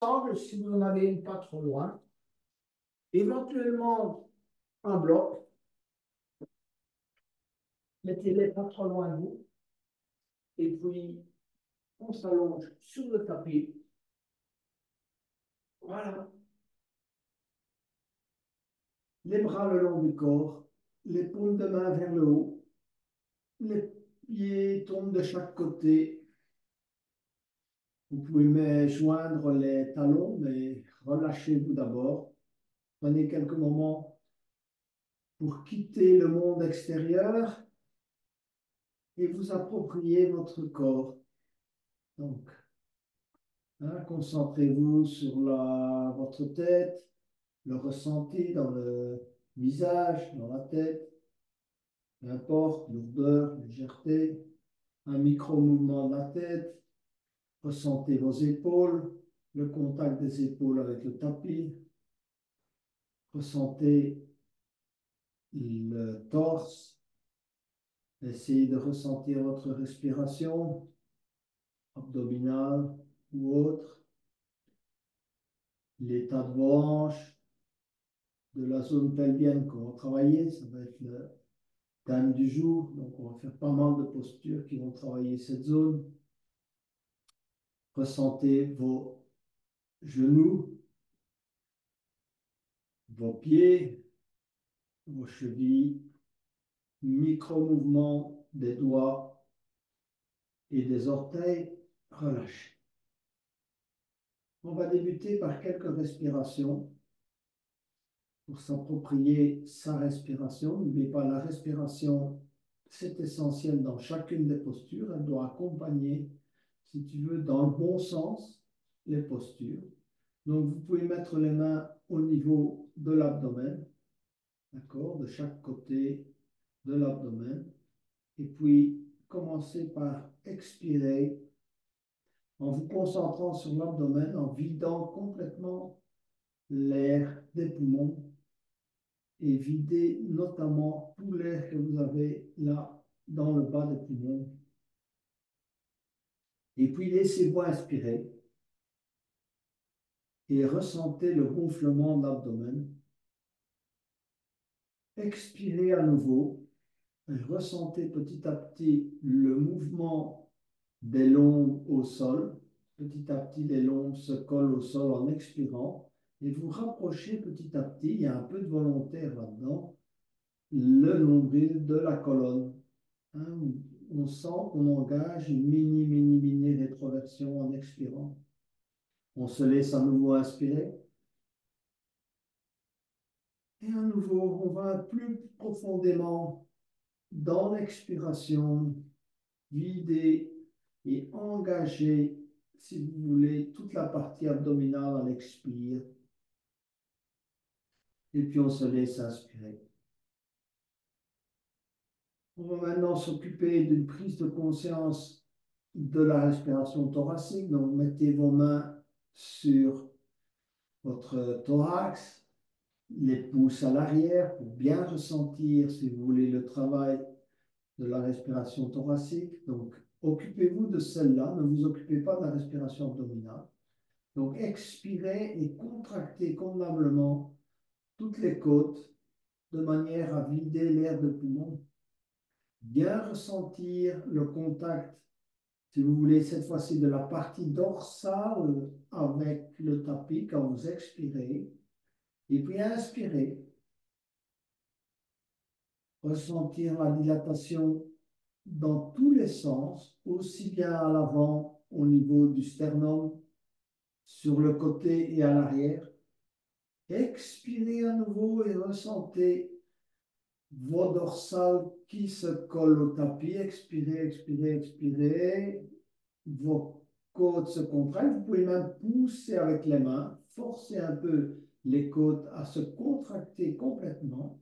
Ensemble, si vous en avez une pas trop loin, éventuellement un bloc, mettez-les pas trop loin de vous, et puis on s'allonge sur le tapis. Voilà, les bras le long du corps, les paumes de main vers le haut, les pieds tombent de chaque côté. Vous pouvez même joindre les talons, mais relâchez-vous d'abord. Prenez quelques moments pour quitter le monde extérieur et vous approprier votre corps. Donc, hein, concentrez-vous sur votre tête, le ressenti dans le visage, dans la tête, peu importe, lourdeur, légèreté, un micro-mouvement de la tête, ressentez vos épaules, le contact des épaules avec le tapis, ressentez le torse, essayez de ressentir votre respiration abdominale ou autre, l'état de vos hanches, de la zone pelvienne qu'on va travailler, ça va être le thème du jour. Donc, on va faire pas mal de postures qui vont travailler cette zone. Ressentez vos genoux, vos pieds, vos chevilles, micro-mouvements des doigts et des orteils. Relâchez. On va débuter par quelques respirations pour s'approprier sa respiration. N'oubliez pas, la respiration, c'est essentiel dans chacune des postures. Elle doit accompagner, si tu veux, dans le bon sens, les postures. Donc, vous pouvez mettre les mains au niveau de l'abdomen, d'accord, de chaque côté de l'abdomen. Et puis, commencez par expirer en vous concentrant sur l'abdomen, en vidant complètement l'air des poumons et videz notamment tout l'air que vous avez là dans le bas des poumons. Et puis laissez-vous inspirer et ressentez le gonflement de l'abdomen. Expirez à nouveau et ressentez petit à petit le mouvement des lombes au sol. Petit à petit, les lombes se collent au sol en expirant et vous rapprochez petit à petit, il y a un peu de volontaire là-dedans, le nombril de la colonne. Hein, on sent qu'on engage une mini rétroversion en expirant. On se laisse à nouveau inspirer. Et à nouveau, on va plus profondément dans l'expiration, vider et engager, si vous voulez, toute la partie abdominale à l'expire. Et puis on se laisse inspirer. On va maintenant s'occuper d'une prise de conscience de la respiration thoracique. Donc, mettez vos mains sur votre thorax, les pouces à l'arrière pour bien ressentir, si vous voulez, le travail de la respiration thoracique. Donc, occupez-vous de celle-là, ne vous occupez pas de la respiration abdominale. Donc, expirez et contractez convenablement toutes les côtes de manière à vider l'air de poumon. Bien ressentir le contact, si vous voulez, cette fois-ci de la partie dorsale avec le tapis quand vous expirez. Et puis inspirez, ressentir la dilatation dans tous les sens, aussi bien à l'avant au niveau du sternum, sur le côté et à l'arrière. Expirez à nouveau et ressentez vos dorsales qui se collent au tapis. Expirez, expirez, expirez. Vos côtes se contractent. Vous pouvez même pousser avec les mains, forcer un peu les côtes à se contracter complètement.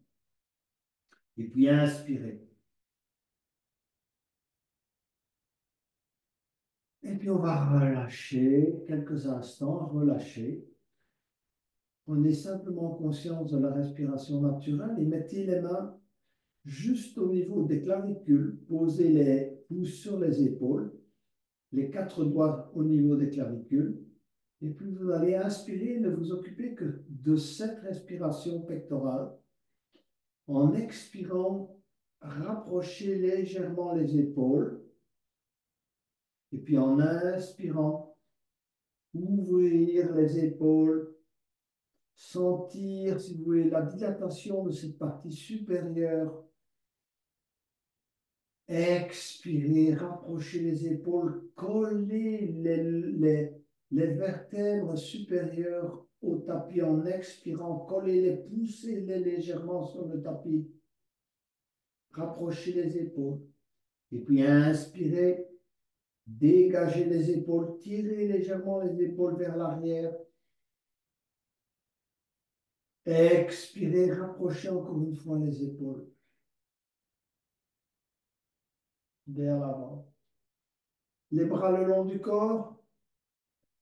Et puis inspirez. Et puis on va relâcher quelques instants, relâcher. Prenez simplement conscience de la respiration naturelle et mettez les mains juste au niveau des clavicules. Posez les pouces sur les épaules, les quatre doigts au niveau des clavicules. Et puis vous allez inspirer, ne vous occupez que de cette respiration pectorale. En expirant, rapprochez légèrement les épaules. Et puis en inspirant, ouvrir les épaules, sentir, si vous voulez, la dilatation de cette partie supérieure. Expirez, rapprochez les épaules, collez les vertèbres supérieures au tapis en expirant, collez-les, poussez-les légèrement sur le tapis. Rapprochez les épaules. Et puis inspirez, dégagez les épaules, tirez légèrement les épaules vers l'arrière. Expirez, rapprochez encore une fois les épaules vers l'avant. Les bras le long du corps.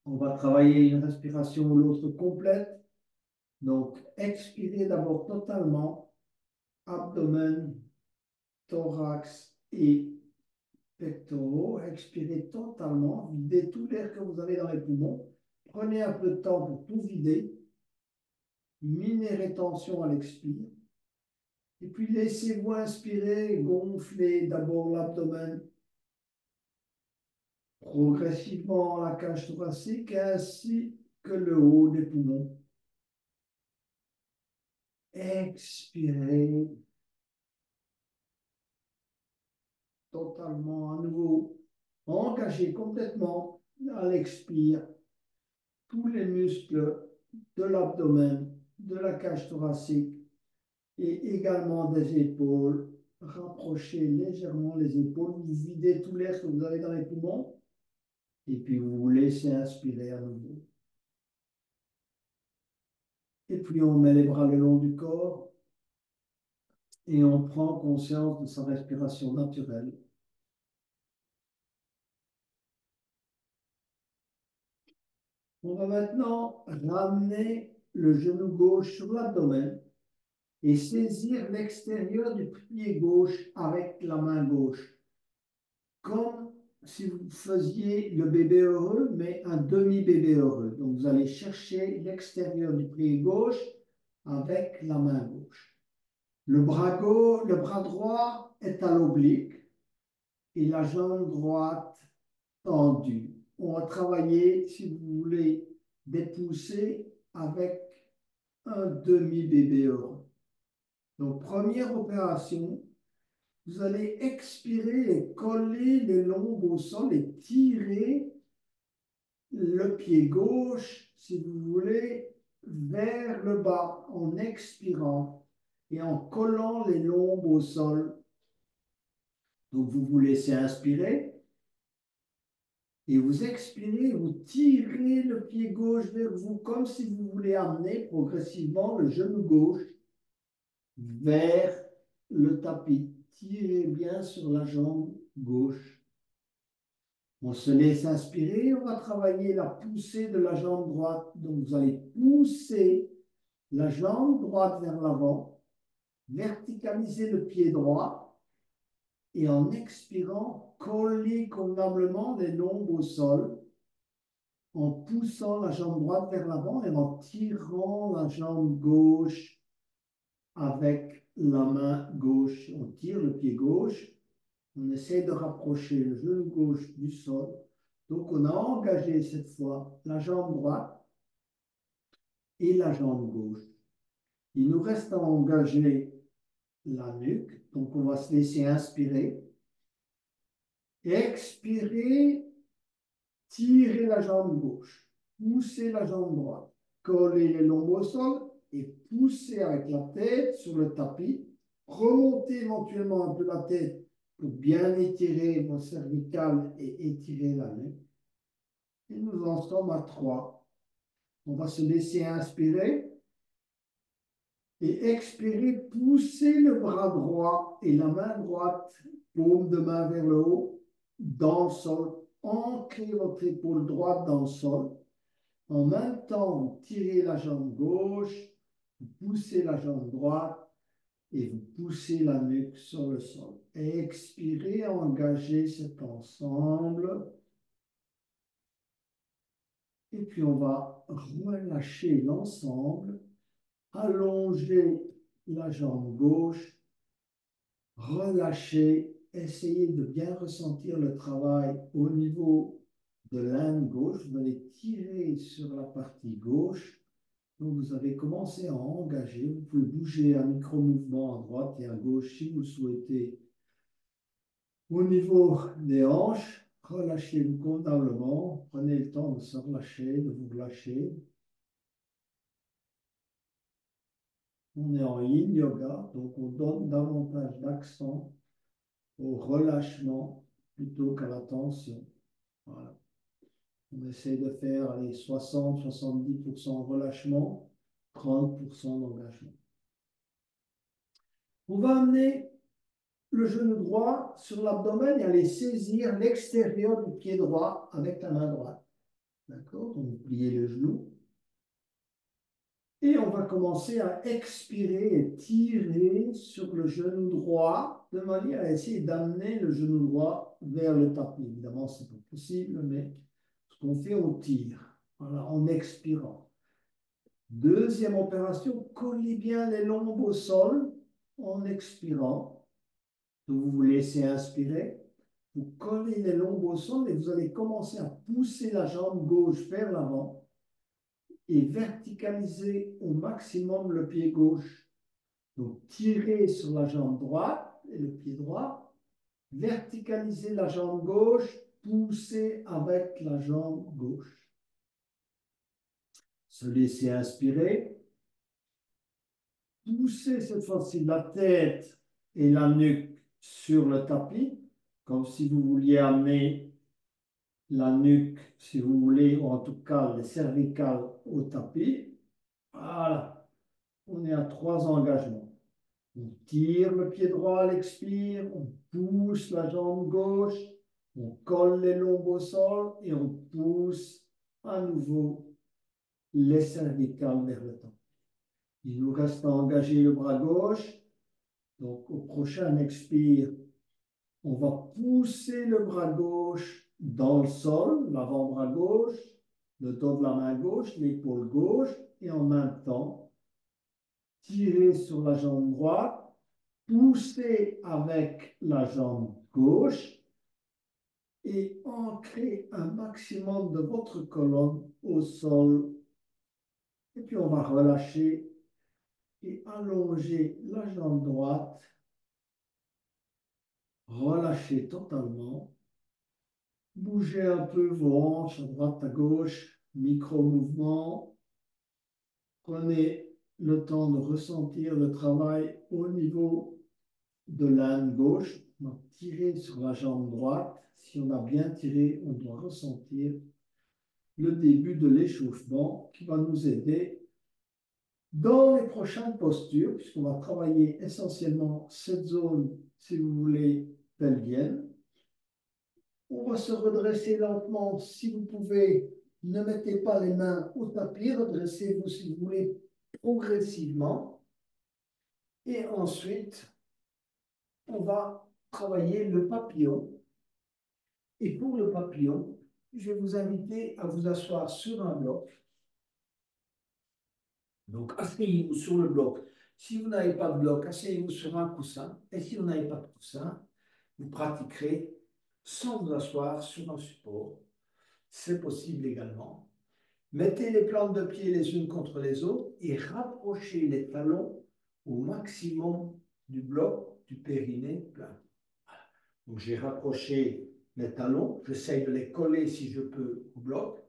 On va travailler une respiration ou l'autre complète. Donc, expirez d'abord totalement, abdomen, thorax et pectoraux. Expirez totalement, videz tout l'air que vous avez dans les poumons. Prenez un peu de temps pour tout vider. Mini-rétention à l'expire. Et puis laissez-vous inspirer, gonfler d'abord l'abdomen, progressivement la cage thoracique ainsi que le haut des poumons. Expirez totalement à nouveau. Engagez complètement à l'expire tous les muscles de l'abdomen, de la cage thoracique et également des épaules. Rapprochez légèrement les épaules, vous videz tout l'air que vous avez dans les poumons et puis vous vous laissez inspirer à nouveau. Et puis on met les bras le long du corps et on prend conscience de sa respiration naturelle. On va maintenant ramener le genou gauche sur l'abdomen et saisir l'extérieur du pied gauche avec la main gauche, comme si vous faisiez le bébé heureux, mais un demi-bébé heureux. Donc vous allez chercher l'extérieur du pied gauche avec la main gauche. Le bras droit est à l'oblique et la jambe droite tendue. On va travailler, si vous voulez, des poussées avec un demi-bébé heureux. Donc, première opération, vous allez expirer et coller les lombes au sol et tirer le pied gauche, si vous voulez, vers le bas en expirant et en collant les lombes au sol. Donc, vous vous laissez inspirer et vous expirez, vous tirez le pied gauche vers vous comme si vous voulez amener progressivement le genou gauche vers le tapis. Tirez bien sur la jambe gauche. On se laisse inspirer, on va travailler la poussée de la jambe droite. Donc vous allez pousser la jambe droite vers l'avant, verticaliser le pied droit et en expirant, coller convenablement les lombes au sol en poussant la jambe droite vers l'avant et en tirant la jambe gauche avec la main gauche. On tire le pied gauche, on essaie de rapprocher le genou gauche du sol. Donc on a engagé cette fois la jambe droite et la jambe gauche. Il nous reste à engager la nuque, donc on va se laisser inspirer. Expirer, tirer la jambe gauche, pousser la jambe droite, coller les lombes au sol et pousser avec la tête sur le tapis. Remonter éventuellement un peu la tête pour bien étirer vos cervicales et étirer la nuque. Et nous en sommes à 3. On va se laisser inspirer et expirer, pousser le bras droit et la main droite, paume de main vers le haut, dans le sol. Ancrez votre épaule droite dans le sol. En même temps, vous tirez la jambe gauche, vous poussez la jambe droite et vous poussez la nuque sur le sol. Expirez, engagez cet ensemble. Et puis on va relâcher l'ensemble, allonger la jambe gauche, relâcher, essayer de bien ressentir le travail au niveau de l'âne gauche. Vous allez tirer sur la partie gauche. Donc vous avez commencé à engager. Vous pouvez bouger un micro-mouvement à droite et à gauche si vous le souhaitez. Au niveau des hanches, relâchez-vous convenablement. Prenez le temps de se relâcher, de vous relâcher. On est en yin yoga, donc on donne davantage d'accent au relâchement plutôt qu'à la tension. Voilà. On essaie de faire les 60-70% relâchement, 30% d'engagement. On va amener le genou droit sur l'abdomen et aller saisir l'extérieur du pied droit avec la main droite. D'accord? Donc, vous pliez le genou. Et on va commencer à expirer et tirer sur le genou droit de manière à essayer d'amener le genou droit vers le tapis. Évidemment, ce n'est pas possible, mais ce qu'on fait, on tire. Voilà, en expirant. Deuxième opération, collez bien les lombes au sol en expirant. Donc, vous vous laissez inspirer. Vous collez les lombes au sol et vous allez commencer à pousser la jambe gauche vers l'avant et verticaliser au maximum le pied gauche. Donc, tirez sur la jambe droite et le pied droit, verticalisez la jambe gauche, poussez avec la jambe gauche. Se laisser inspirer. Poussez cette fois-ci la tête et la nuque sur le tapis, comme si vous vouliez amener la nuque, si vous voulez, ou en tout cas les cervicales au tapis. Voilà, on est à 3 engagements. On tire le pied droit à l'expire, on pousse la jambe gauche, on colle les lombes au sol et on pousse à nouveau les cervicales vers le tapis. Il nous reste à engager le bras gauche. Donc, au prochain expire, on va pousser le bras gauche dans le sol, l'avant-bras gauche, le dos de la main gauche, l'épaule gauche, et en même temps, tirer sur la jambe droite, pousser avec la jambe gauche et ancrer un maximum de votre colonne au sol. Et puis, on va relâcher et allonger la jambe droite, relâcher totalement. Bougez un peu vos hanches à droite, à gauche, micro-mouvement. Prenez le temps de ressentir le travail au niveau de l'âne gauche. On va tirer sur la jambe droite. Si on a bien tiré, on doit ressentir le début de l'échauffement qui va nous aider dans les prochaines postures, puisqu'on va travailler essentiellement cette zone, si vous voulez, pelvienne. On va se redresser lentement. Si vous pouvez, ne mettez pas les mains au tapis. Redressez-vous, si vous voulez, progressivement. Et ensuite, on va travailler le papillon. Et pour le papillon, je vais vous inviter à vous asseoir sur un bloc. Donc, asseyez-vous sur le bloc. Si vous n'avez pas de bloc, asseyez-vous sur un coussin. Et si vous n'avez pas de coussin, vous pratiquerez sans vous asseoir sur un support. C'est possible également. Mettez les plantes de pied les unes contre les autres et rapprochez les talons au maximum du bloc du périnée plein. Voilà. Donc j'ai rapproché les talons, j'essaye de les coller si je peux au bloc.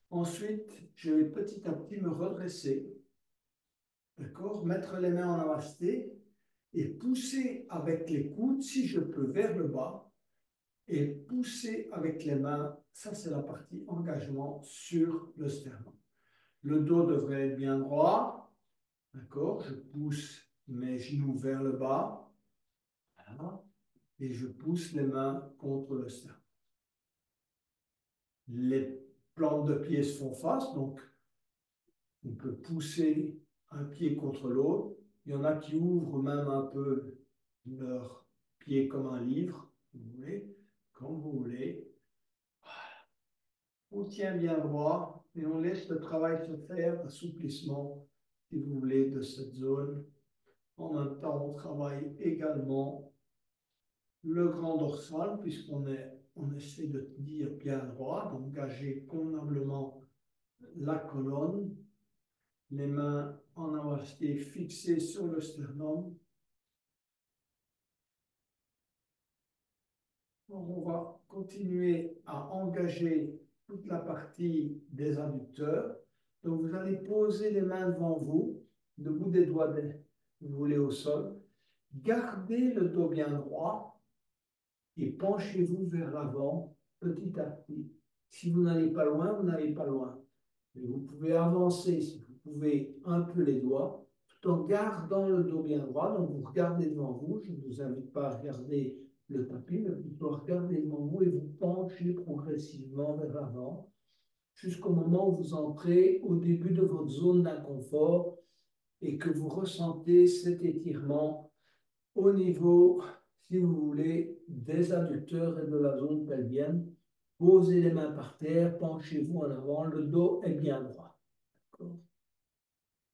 Ensuite, je vais petit à petit me redresser, d'accord, mettre les mains en namasté et pousser avec les coudes, si je peux, vers le bas et pousser avec les mains. Ça, c'est la partie engagement sur le sternum. Le dos devrait être bien droit. D'accord? Je pousse mes genoux vers le bas. Voilà. Et je pousse les mains contre le sternum. Les plantes de pied se font face, donc on peut pousser un pied contre l'autre. Il y en a qui ouvrent même un peu leur pied comme un livre, vous voulez, comme vous voulez. On tient bien droit et on laisse le travail se faire, assouplissement, si vous voulez, de cette zone. En même temps, on travaille également le grand dorsal, on essaie de tenir bien droit, d'engager convenablement la colonne, les mains en namasté fixées sur le sternum. On va continuer à engager toute la partie des adducteurs. Donc, vous allez poser les mains devant vous, le bout des doigts, vous voulez au sol. Gardez le dos bien droit et penchez-vous vers l'avant petit à petit. Si vous n'allez pas loin, vous n'allez pas loin. Mais vous pouvez avancer, si vous pouvez, un peu les doigts, tout en gardant le dos bien droit. Donc, vous regardez devant vous. Je ne vous invite pas à regarder le tapis, mais plutôt à regarder devant vous et vous penchez progressivement vers l'avant jusqu'au moment où vous entrez au début de votre zone d'inconfort et que vous ressentez cet étirement au niveau, si vous voulez, des adducteurs et de la zone pelvienne. Posez les mains par terre, penchez-vous en avant, le dos est bien droit.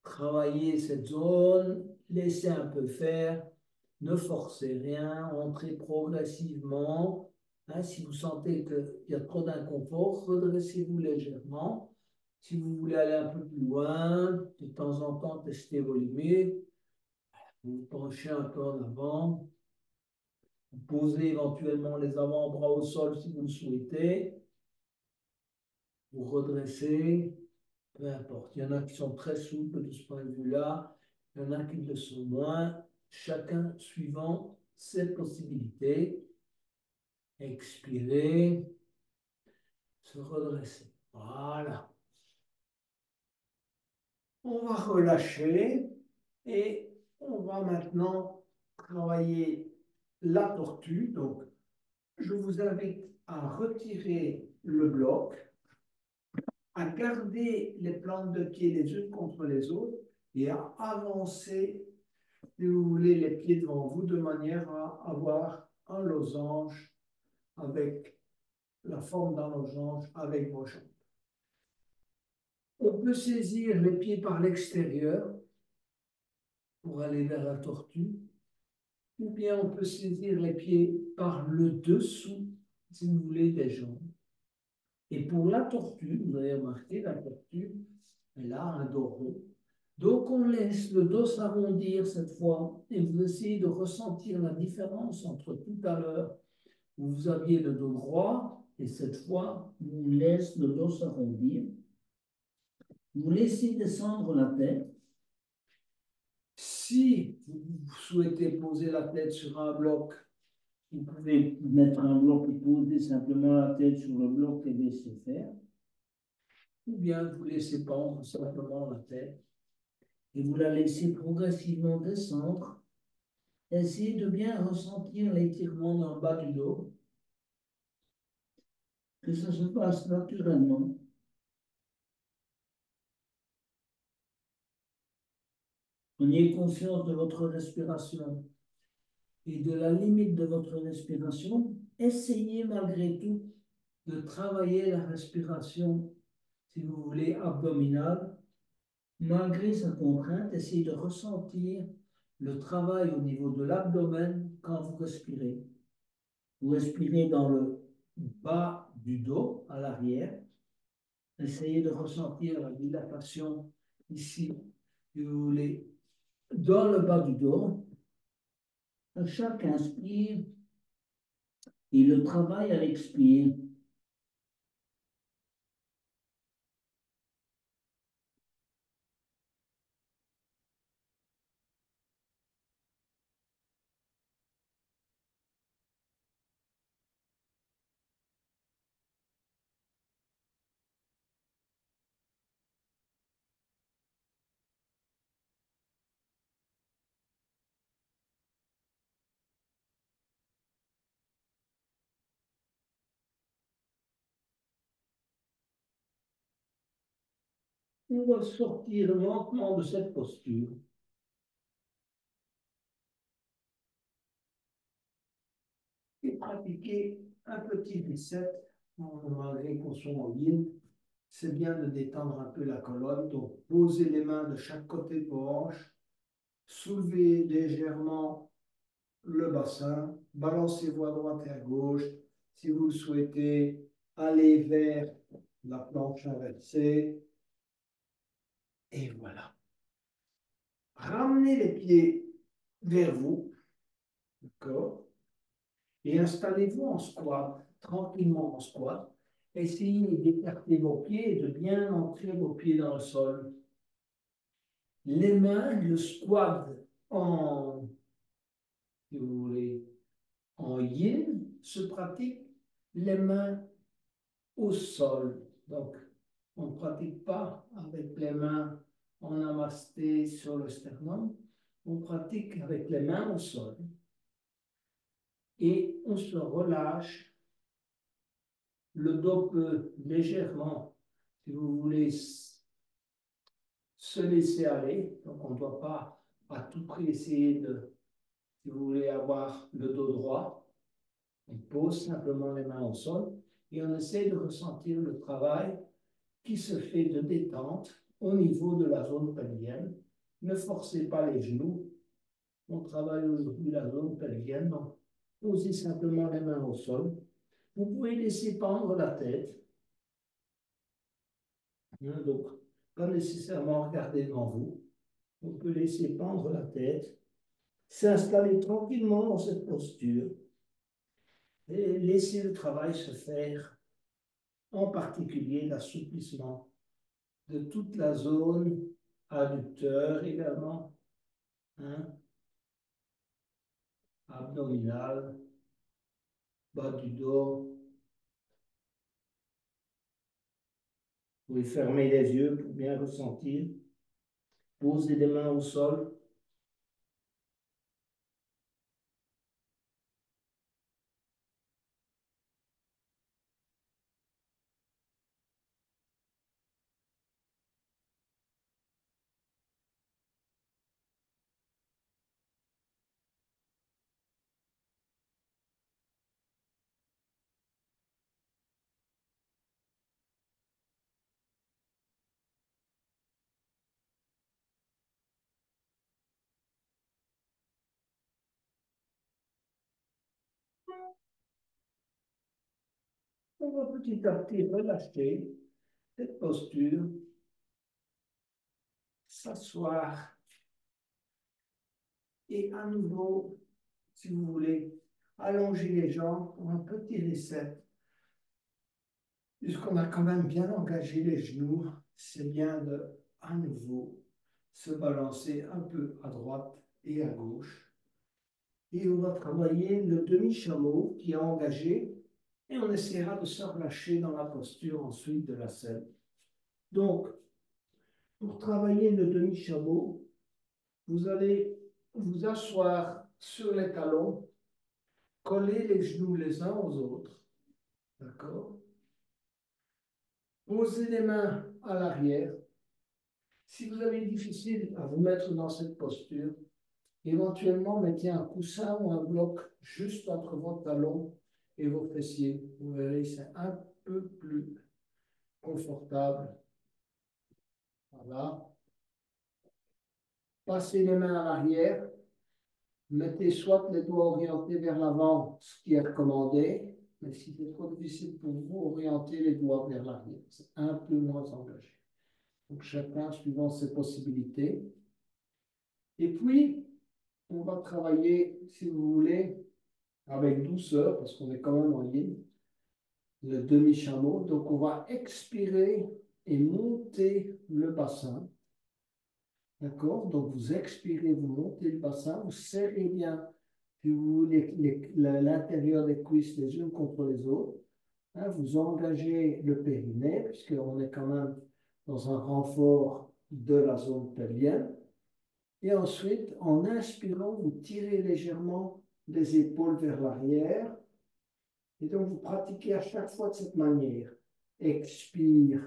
Travaillez cette zone, laissez un peu faire, ne forcez rien, entrez progressivement. Hein, si vous sentez qu'il y a trop d'inconfort, redressez-vous légèrement. Si vous voulez aller un peu plus loin, de temps en temps, testez vos limites. Vous vous penchez un peu en avant. Vous posez éventuellement les avant-bras au sol si vous le souhaitez. Vous redressez, peu importe. Il y en a qui sont très souples de ce point de vue-là, il y en a qui le sont moins, chacun suivant ses possibilités. Expirer, se redresser. Voilà. On va relâcher et on va maintenant travailler la tortue. Donc, je vous invite à retirer le bloc, à garder les plantes de pied les unes contre les autres et à avancer, si vous voulez, les pieds devant vous de manière à avoir un losange avec la forme d'un losange avec vos jambes. On peut saisir les pieds par l'extérieur pour aller vers la tortue, ou bien on peut saisir les pieds par le dessous, si vous voulez, des jambes. Et pour la tortue, vous avez remarqué, la tortue, elle a un dos rond. Donc on laisse le dos s'arrondir cette fois et vous essayez de ressentir la différence entre tout à l'heure où vous aviez le dos droit et cette fois on laisse le dos s'arrondir. Vous laissez descendre la tête. Si vous souhaitez poser la tête sur un bloc, vous pouvez mettre un bloc et poser simplement la tête sur le bloc et laisser faire. Ou bien vous laissez pendre simplement la tête et vous la laissez progressivement descendre. Essayez de bien ressentir l'étirement dans le bas du dos, que ça se passe naturellement. Prenez conscience de votre respiration et de la limite de votre respiration. Essayez malgré tout de travailler la respiration, si vous voulez, abdominale. Malgré sa contrainte, essayez de ressentir le travail au niveau de l'abdomen quand vous respirez. Vous respirez dans le bas du dos, à l'arrière. Essayez de ressentir la dilatation ici, si vous voulez, dans le bas du dos. À chaque inspire, et le travail à l'expire. On va sortir lentement de cette posture. Et pratiquer un petit reset, malgré qu'on soit en ligne. c'est bien de détendre un peu la colonne. Donc, posez les mains de chaque côté de vos hanches, soulevez légèrement le bassin, balancez-vous à droite et à gauche. Si vous le souhaitez, allez vers la planche inversée. Et voilà. Ramenez les pieds vers vous, d'accord? Et installez-vous en squat, tranquillement en squat. Essayez d'écarter vos pieds et de bien ancrer vos pieds dans le sol. Les mains, le squat en, si vous voulez, en yin se pratique les mains au sol. Donc, on ne pratique pas avec les mains en namasté sur le sternum, on pratique avec les mains au sol. Et on se relâche. Le dos peut légèrement, si vous voulez, se laisser aller. Donc, on ne doit pas à tout prix essayer de, si vous voulez, avoir le dos droit. On pose simplement les mains au sol et on essaie de ressentir le travail qui se fait de détente au niveau de la zone pelvienne. Ne forcez pas les genoux. On travaille aujourd'hui la zone pelvienne. Donc, posez simplement les mains au sol. Vous pouvez laisser pendre la tête. Donc, pas nécessairement regarder devant vous. On peut laisser pendre la tête, s'installer tranquillement dans cette posture et laisser le travail se faire, en particulier l'assouplissement de toute la zone adducteur également, hein, abdominale, bas du dos. Vous pouvez fermer les yeux pour bien ressentir. Posez les mains au sol. On va petit à petit relâcher cette posture, s'asseoir et à nouveau, si vous voulez, allonger les jambes pour un petit reset. Puisqu'on a quand même bien engagé les genoux, c'est bien de, à nouveau, se balancer un peu à droite et à gauche. Et on va travailler le demi-chameau qui est engagé et on essaiera de se relâcher dans la posture ensuite de la selle. Donc, pour travailler le demi-chameau, vous allez vous asseoir sur les talons, coller les genoux les uns aux autres, d'accord? Posez les mains à l'arrière. Si vous avez difficile à vous mettre dans cette posture, éventuellement mettez un coussin ou un bloc juste entre vos talons et vos fessiers. Vous verrez, c'est un peu plus confortable. Voilà. Passez les mains à l'arrière. Mettez soit les doigts orientés vers l'avant, ce qui est recommandé, mais si c'est trop difficile pour vous, orientez les doigts vers l'arrière. C'est un peu moins engagé. Donc chacun suivant ses possibilités. Et puis, on va travailler, si vous voulez, avec douceur, parce qu'on est quand même en ligne, le demi-chameau. Donc, on va expirer et monter le bassin. D'accord? Donc, vous expirez, vous montez le bassin, vous serrez bien, si vous voulez, l'intérieur des cuisses les unes contre les autres. Hein, vous engagez le périnée, puisqu'on est quand même dans un renfort de la zone pelvienne. Et ensuite, en inspirant, vous tirez légèrement les épaules vers l'arrière. Et donc, vous pratiquez à chaque fois de cette manière. Expire,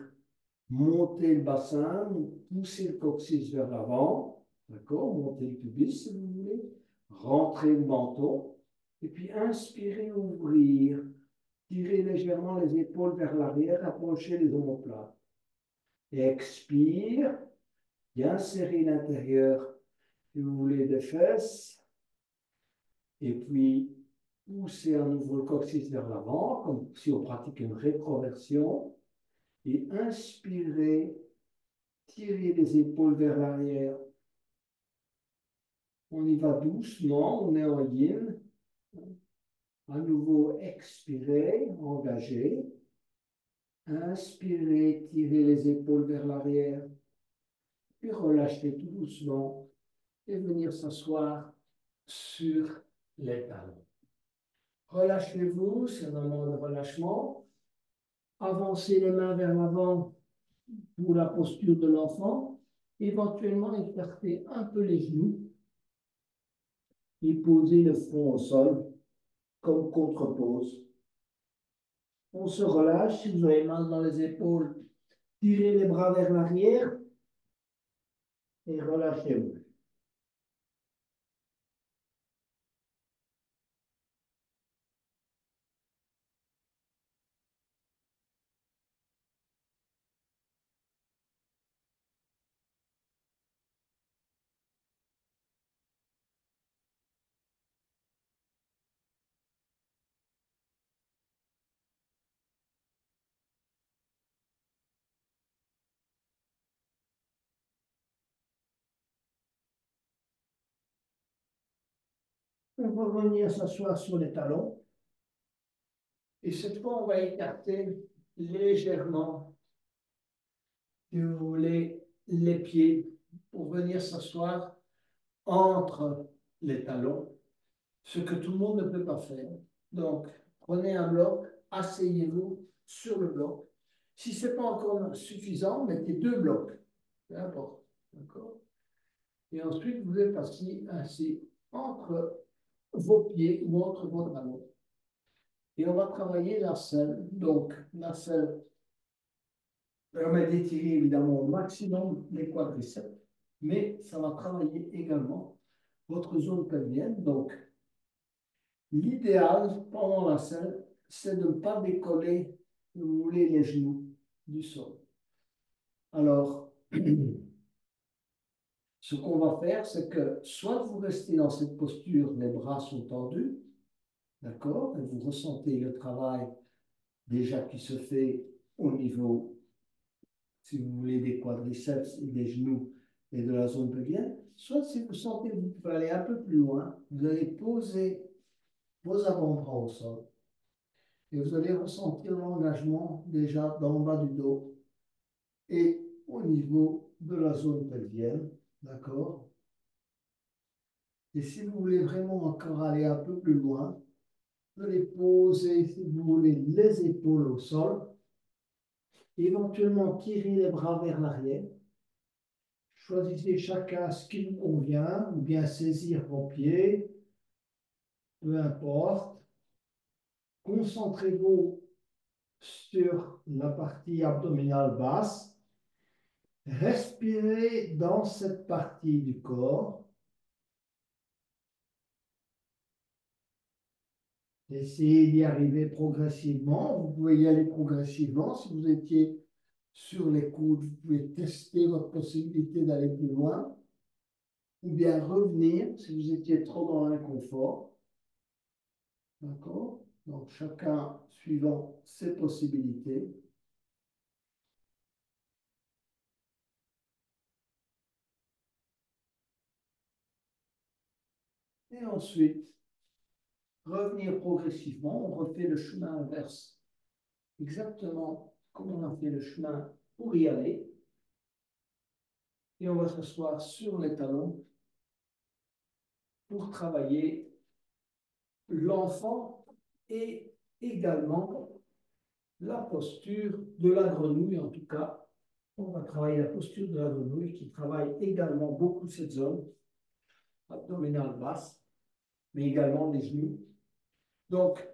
montez le bassin, poussez le coccyx vers l'avant. D'accord? Montez le pubis si vous voulez. Rentrez le menton. Et puis, inspirez, ouvrir. Tirez légèrement les épaules vers l'arrière, approchez les omoplates. Et expire. Bien serrer l'intérieur, si vous voulez, des fesses. Et puis, poussez à nouveau le coccyx vers l'avant, comme si on pratique une rétroversion. Et inspirez, tirez les épaules vers l'arrière. On y va doucement, on est en yin. À nouveau, expirez, engagez. Inspirez, tirez les épaules vers l'arrière. Puis relâchez tout doucement et venir s'asseoir sur les talons. Relâchez-vous, c'est un moment de relâchement. Avancez les mains vers l'avant pour la posture de l'enfant. Éventuellement, écartez un peu les genoux et posez le front au sol comme contre-pose. On se relâche. Si vous avez mal dans les épaules, tirez les bras vers l'arrière et relâchez-vous. On va revenir s'asseoir sur les talons. Et cette fois, on va écarter légèrement, si vous voulez, les pieds pour venir s'asseoir entre les talons, ce que tout le monde ne peut pas faire. Donc, prenez un bloc, asseyez-vous sur le bloc. Si ce n'est pas encore suffisant, mettez deux blocs, peu importe. D'accord? Et ensuite, vous êtes assis ainsi entre vos pieds ou entre vos talons. Et on va travailler la selle. Donc, la selle permet d'étirer évidemment au maximum les quadriceps, mais ça va travailler également votre zone pelvienne. Donc, l'idéal pendant la selle, c'est de ne pas décoller, si vous voulez, les genoux du sol. Alors, ce qu'on va faire, c'est que soit vous restez dans cette posture, les bras sont tendus, d'accord, et vous ressentez le travail déjà qui se fait au niveau, si vous voulez, des quadriceps et des genoux et de la zone pelvienne, soit si vous sentez que vous pouvez aller un peu plus loin, vous allez poser vos avant-bras au sol et vous allez ressentir l'engagement déjà dans le bas du dos et au niveau de la zone pelvienne, d'accord? Et si vous voulez vraiment encore aller un peu plus loin, vous allez poser, si vous voulez, les épaules au sol, éventuellement tirer les bras vers l'arrière. Choisissez chacun ce qui vous convient, ou bien saisir vos pieds, peu importe. Concentrez-vous sur la partie abdominale basse. Respirez dans cette partie du corps. Essayez d'y arriver progressivement. Vous pouvez y aller progressivement. Si vous étiez sur les coudes, vous pouvez tester votre possibilité d'aller plus loin. Ou bien revenir si vous étiez trop dans l'inconfort. D'accord? Donc, chacun suivant ses possibilités. Et ensuite, revenir progressivement. On refait le chemin inverse, exactement comme on a fait le chemin pour y aller. Et on va s'asseoir sur les talons pour travailler l'enfant et également la posture de la grenouille. En tout cas, on va travailler la posture de la grenouille qui travaille également beaucoup cette zone abdominale basse, mais également des genoux. Donc,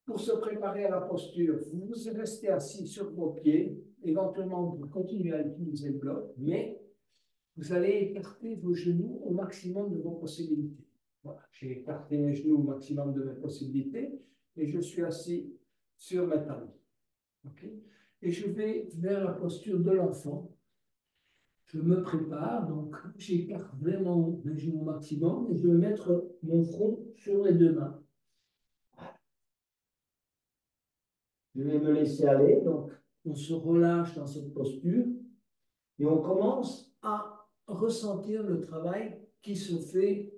pour se préparer à la posture, vous restez assis sur vos pieds. Éventuellement, vous continuez à utiliser le bloc, mais vous allez écarter vos genoux au maximum de vos possibilités. Voilà, j'ai écarté mes genoux au maximum de mes possibilités et je suis assis sur mes talons. Okay? et je vais vers la posture de l'enfant. Je me prépare, donc j'écarte vraiment mes genoux au maximum et je vais mettre mon front sur les deux mains. Je vais me laisser aller, donc on se relâche dans cette posture et on commence à ressentir le travail qui se fait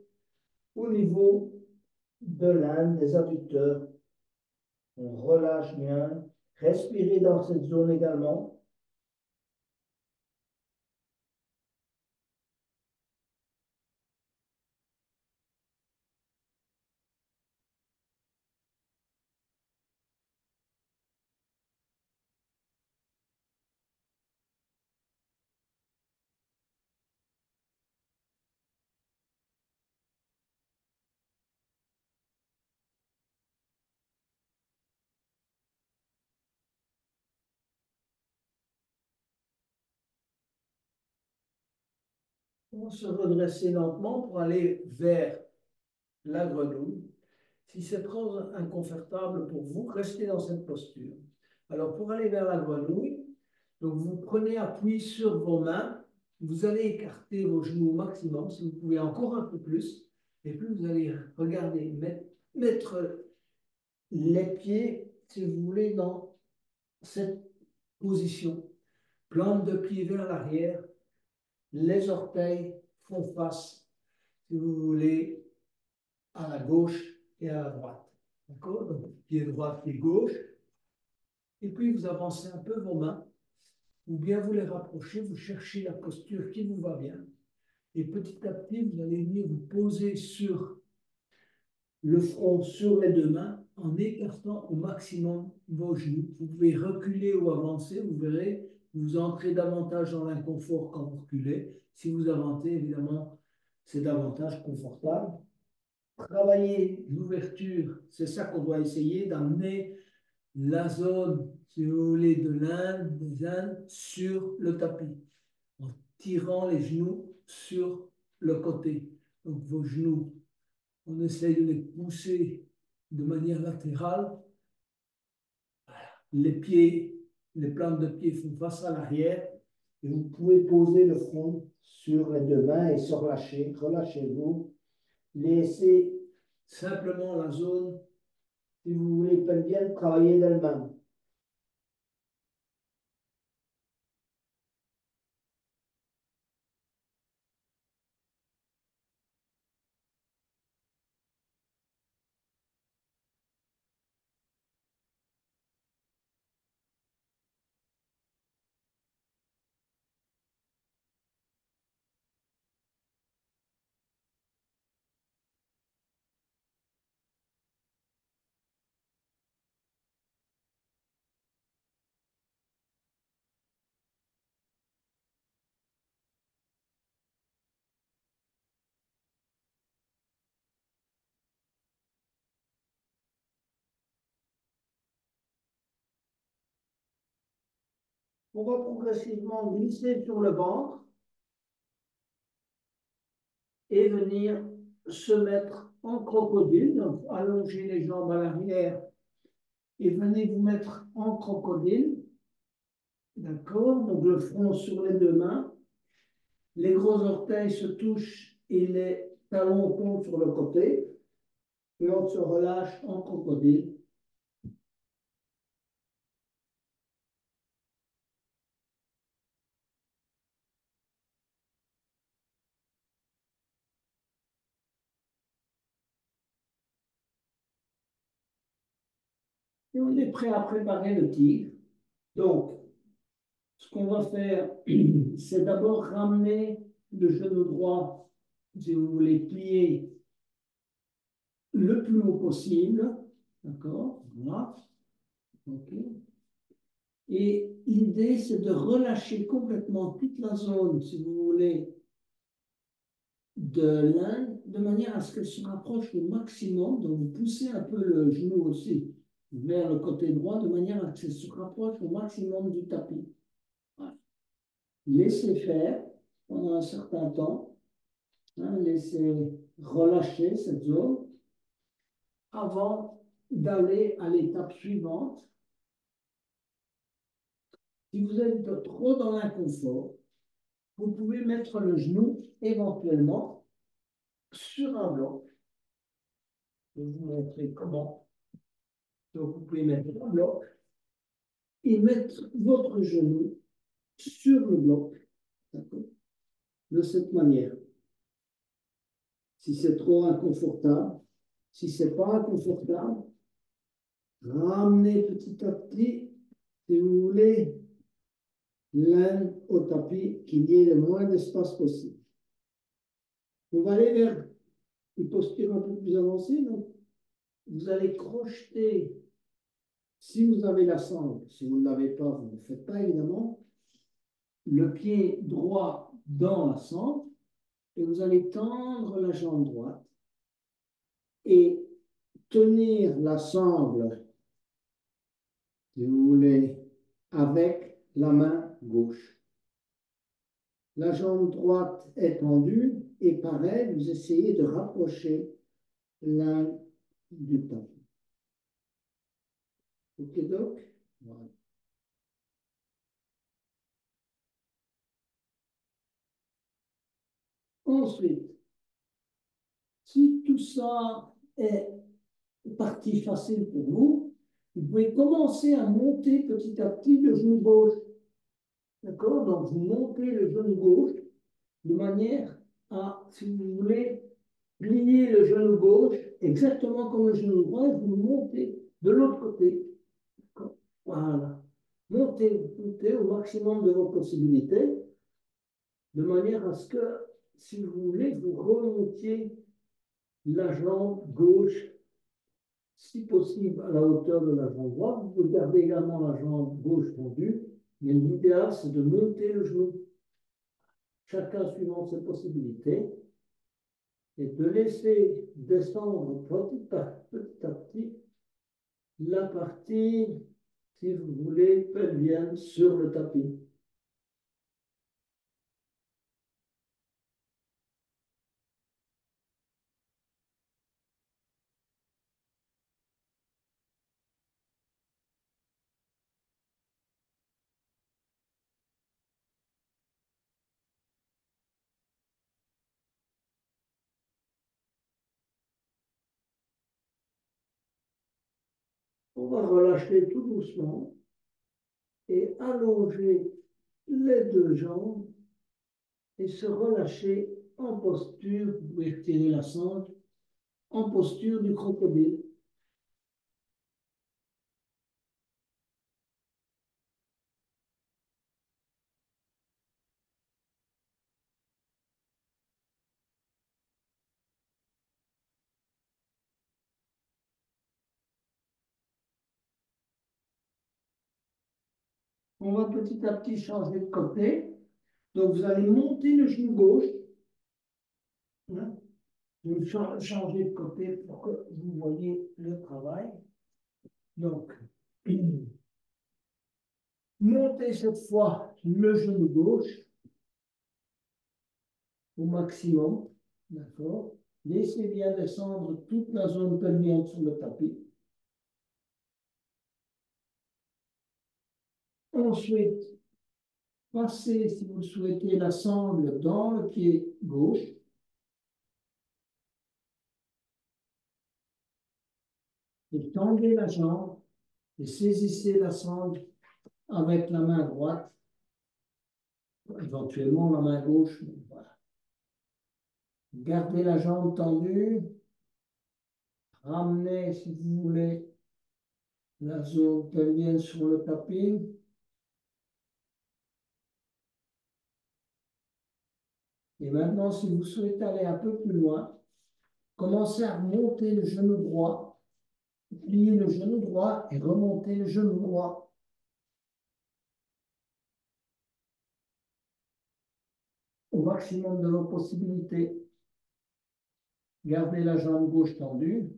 au niveau de l'âne, des adducteurs. On relâche bien, respirez dans cette zone également. On se redresser lentement pour aller vers la grenouille. Si c'est trop inconfortable pour vous, restez dans cette posture. Alors, pour aller vers la grenouille, donc vous prenez appui sur vos mains, vous allez écarter vos genoux au maximum, si vous pouvez encore un peu plus, et puis vous allez regarder, mettre les pieds, si vous voulez, dans cette position. Plante de pied vers l'arrière, les orteils font face, si vous voulez, à la gauche et à la droite. D'accord? Donc, pied droit, pied gauche. Et puis, vous avancez un peu vos mains, ou bien vous les rapprochez, vous cherchez la posture qui vous va bien. Et petit à petit, vous allez venir vous poser sur le front, sur les deux mains, en écartant au maximum vos genoux. Vous pouvez reculer ou avancer, vous verrez, vous entrez davantage dans l'inconfort quand vous reculez. Si vous avancez, évidemment, c'est davantage confortable. Travailler l'ouverture, c'est ça qu'on doit essayer, d'amener la zone, si vous voulez, de l'Inde, des Indes, sur le tapis, en tirant les genoux sur le côté. Donc vos genoux, on essaye de les pousser de manière latérale. Les pieds, les plantes de pied font face à l'arrière et vous pouvez poser le front sur les deux mains et se relâcher. Relâchez-vous. Laissez simplement la zone, si vous voulez, pelvienne travailler d'elle-même. On va progressivement glisser sur le ventre et venir se mettre en crocodile. Donc, allongez les jambes à l'arrière et venez vous mettre en crocodile. D'accord? Donc, le front sur les deux mains. Les gros orteils se touchent et les talons tombent sur le côté. Et on se relâche en crocodile. Et on est prêt à préparer le tigre. Donc, ce qu'on va faire, c'est d'abord ramener le genou droit, si vous voulez, plier le plus haut possible. D'accord? Voilà. OK. Et l'idée, c'est de relâcher complètement toute la zone, si vous voulez, de l'Inde, de manière à ce qu'elle se rapproche au maximum. Donc, vous poussez un peu le genou aussi vers le côté droit, de manière à ce qu'elle se rapproche au maximum du tapis. Voilà. Laissez faire pendant un certain temps. Hein, laissez relâcher cette zone avant d'aller à l'étape suivante, Si vous êtes trop dans l'inconfort, vous pouvez mettre le genou éventuellement sur un bloc. Je vais vous montrer comment. Donc, vous pouvez mettre un bloc et mettre votre genou sur le bloc, de cette manière. Si c'est trop inconfortable, si c'est pas inconfortable, ramenez petit à petit, si vous voulez, l'un au tapis, qu'il y ait le moins d'espace possible. On va aller vers une posture un peu plus avancée. Donc, vous allez crocheter, si vous avez la sangle, si vous ne l'avez pas, vous ne le faites pas évidemment, le pied droit dans la sangle et vous allez tendre la jambe droite et tenir la sangle, si vous voulez, avec la main gauche. La jambe droite est tendue et pareil, vous essayez de rapprocher l'un du tapis. Ok, donc? Voilà. Ensuite, si tout ça est partie facile pour vous, vous pouvez commencer à monter petit à petit le genou gauche. D'accord? Donc, vous montez le genou gauche de manière à, si vous voulez, plier le genou gauche exactement comme le genou droit et vous montez de l'autre côté. Voilà. Montez, montez au maximum de vos possibilités de manière à ce que, si vous voulez, vous remontiez la jambe gauche si possible à la hauteur de la jambe droite. Vous pouvez garder également la jambe gauche tendue, mais l'idéal, c'est de monter le genou, chacun suivant ses possibilités, et de laisser descendre petit à petit la partie, si vous voulez, pelvienne sur le tapis. On va relâcher tout doucement et allonger les deux jambes et se relâcher en posture, vous pouvez retirer la sangle, en posture du crocodile. On va petit à petit changer de côté. Donc, vous allez monter le genou gauche. Hein, vous changez de côté pour que vous voyez le travail. Donc, montez cette fois le genou gauche au maximum. D'accord? Laissez bien descendre toute la zone pelvienne sur le tapis. Ensuite, passez, si vous le souhaitez, la sangle dans le pied gauche. Et tendez la jambe et saisissez la sangle avec la main droite, éventuellement la main gauche. Voilà. Gardez la jambe tendue. Ramenez, si vous voulez, la zone pelvienne sur le tapis. Et maintenant, si vous souhaitez aller un peu plus loin, commencez à remonter le genou droit, plier le genou droit et remonter le genou droit. Au maximum de vos possibilités. Gardez la jambe gauche tendue.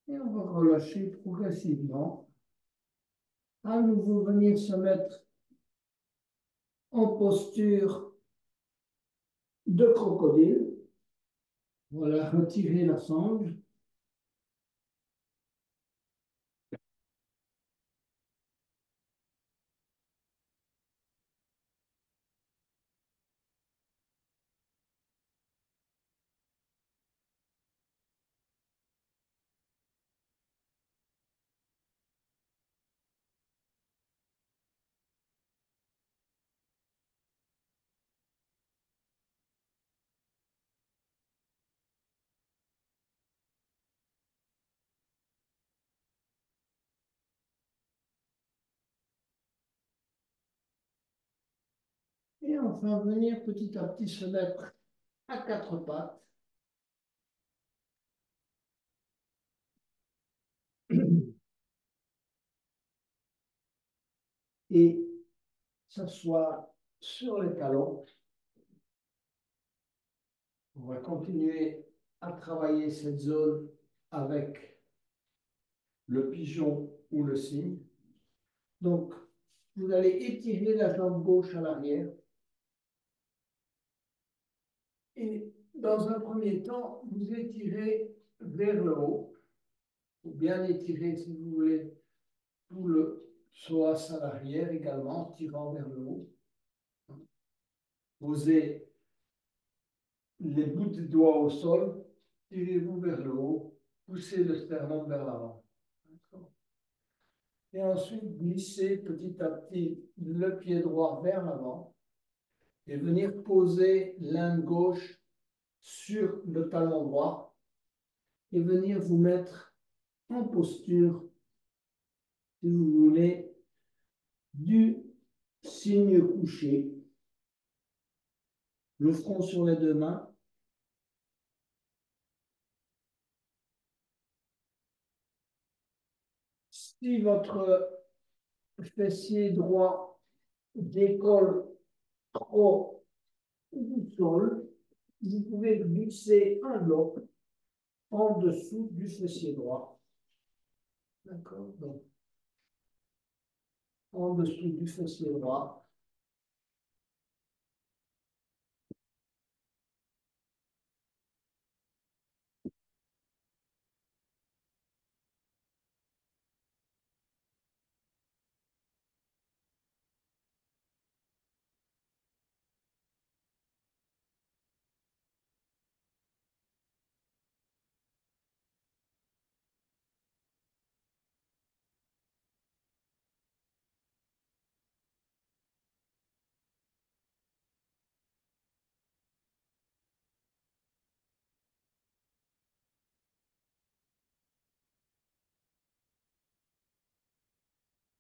Et on va relâcher progressivement. À nouveau, venir se mettre en posture de crocodile. Voilà, retirer la sangle. Et enfin, venir petit à petit se mettre à quatre pattes. Et s'asseoir sur les talons. On va continuer à travailler cette zone avec le pigeon ou le cygne. Donc, vous allez étirer la jambe gauche à l'arrière. Et dans un premier temps, vous étirez vers le haut. Ou bien étirer, si vous voulez, tout le psoas à l'arrière également, en tirant vers le haut. Posez les bouts de doigts au sol, tirez-vous vers le haut, poussez le sternum vers l'avant. Et ensuite, glissez petit à petit le pied droit vers l'avant et venir poser l'inde gauche sur le talon droit et venir vous mettre en posture, si vous voulez, du cygne couché, le front sur les deux mains. Si votre fessier droit décolle trop du sol, vous pouvez glisser un bloc en dessous du fessier droit. D'accord? Donc, en dessous du fessier droit.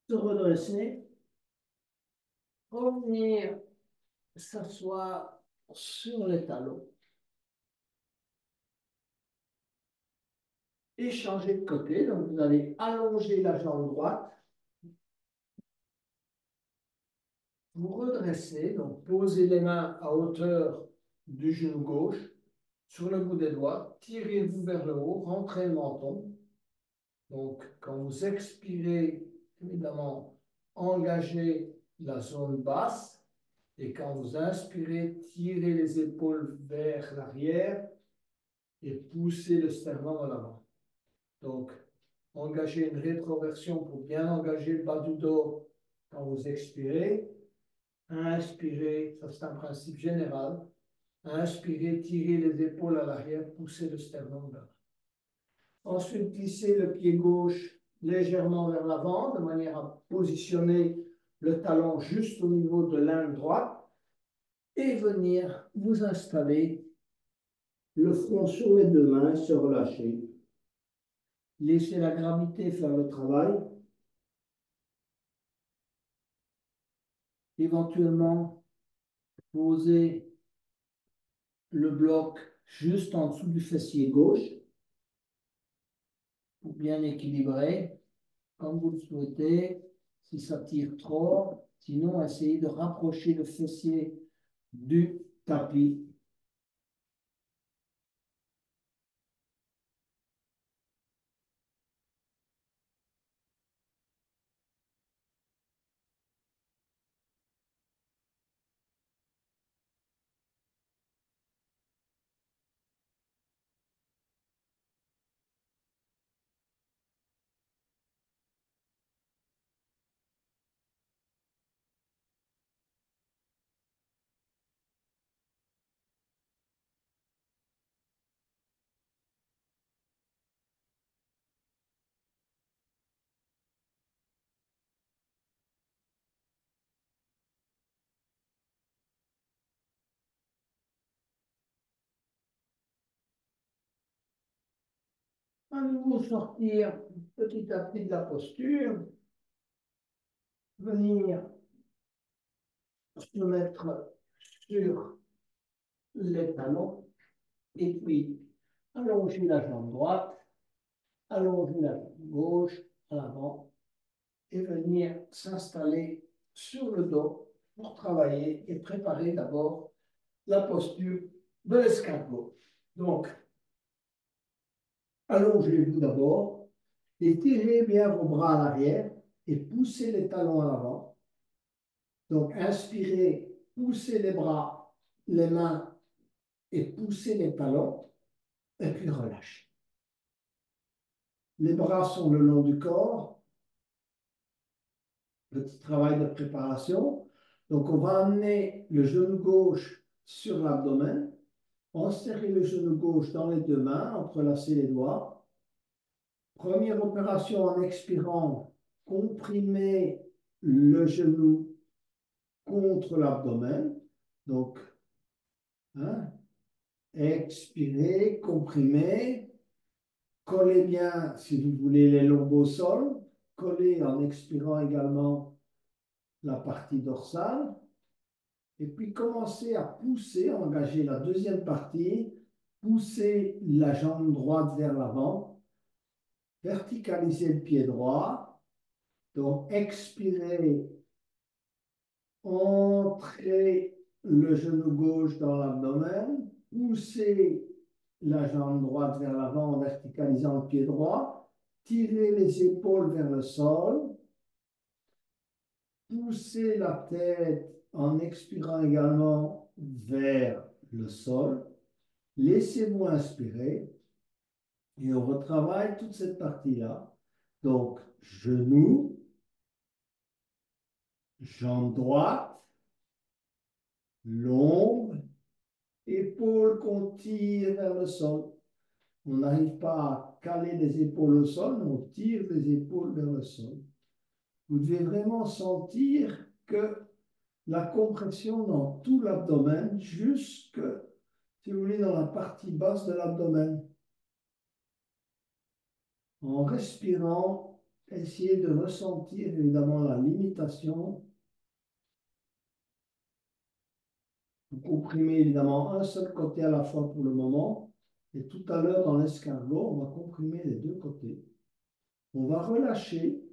Se redresser, revenir s'asseoir sur les talons et changer de côté. Donc, vous allez allonger la jambe droite, vous redressez, donc posez les mains à hauteur du genou gauche sur le bout des doigts, tirez-vous vers le haut, rentrez le menton. Donc, quand vous expirez, évidemment, engagez la zone basse. Et quand vous inspirez, tirez les épaules vers l'arrière et poussez le sternum en avant. Donc, engagez une rétroversion pour bien engager le bas du dos quand vous expirez. Inspirez, ça c'est un principe général. Inspirez, tirez les épaules à l'arrière, poussez le sternum vers. Ensuite, glissez le pied gauche légèrement vers l'avant de manière à positionner le talon juste au niveau de l'inde droite et venir vous installer le front sur les deux mains, se relâcher. Laissez la gravité faire le travail. Éventuellement, posez le bloc juste en dessous du fessier gauche pour bien équilibrer, comme vous le souhaitez. Si ça tire trop, sinon, essayez de rapprocher le fessier du tapis. À nouveau sortir petit à petit de la posture, venir se mettre sur les talons et puis allonger la jambe droite, allonger la jambe gauche à l'avant et venir s'installer sur le dos pour travailler et préparer d'abord la posture de l'escargot. Donc, allongez-vous d'abord, étirez bien vos bras à l'arrière et poussez les talons à l'avant. Donc, inspirez, poussez les bras, les mains et poussez les talons et puis relâchez. Les bras sont le long du corps. Petit travail de préparation. Donc, on va amener le genou gauche sur l'abdomen, enserrer le genou gauche dans les deux mains, entrelacer les doigts. Première opération en expirant, comprimer le genou contre l'abdomen. Donc, hein, expirez, comprimez, collez bien, si vous voulez, les lombeaux au sol, collez en expirant également la partie dorsale. Et puis commencez à pousser, engager la deuxième partie, pousser la jambe droite vers l'avant, verticaliser le pied droit. Donc expirez, entrez le genou gauche dans l'abdomen, poussez la jambe droite vers l'avant en verticalisant le pied droit, tirez les épaules vers le sol, poussez la tête en expirant également vers le sol. Laissez-vous inspirer et on retravaille toute cette partie-là. Donc, genou, jambe droite, l'ombre, épaules qu'on tire vers le sol. On n'arrive pas à caler les épaules au sol, mais on tire les épaules vers le sol. Vous devez vraiment sentir que la compression dans tout l'abdomen, jusque, si vous voulez, dans la partie basse de l'abdomen. En respirant, essayez de ressentir évidemment la limitation. Vous comprimez évidemment un seul côté à la fois pour le moment. Et tout à l'heure, dans l'escargot, on va comprimer les deux côtés. On va relâcher,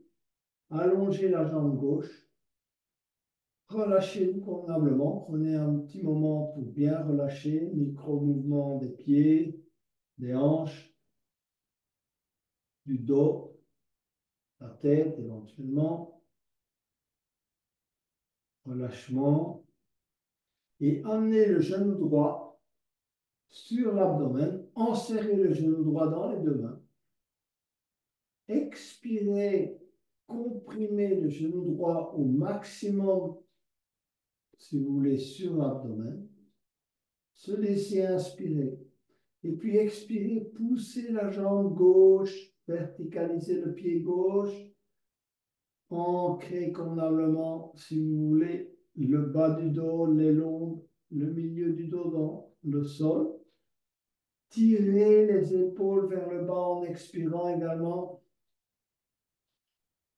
allonger la jambe gauche. Relâchez-vous convenablement. Prenez un petit moment pour bien relâcher. Micro-mouvement des pieds, des hanches, du dos, la tête éventuellement. Relâchement. Et amenez le genou droit sur l'abdomen. Enserrez le genou droit dans les deux mains. Expirez, comprimez le genou droit au maximum, si vous voulez, sur l'abdomen. Se laisser inspirer. Et puis expirez, poussez la jambe gauche, verticalisez le pied gauche, ancrez convenablement, si vous voulez, le bas du dos, les lombes, le milieu du dos dans le sol. Tirez les épaules vers le bas en expirant également.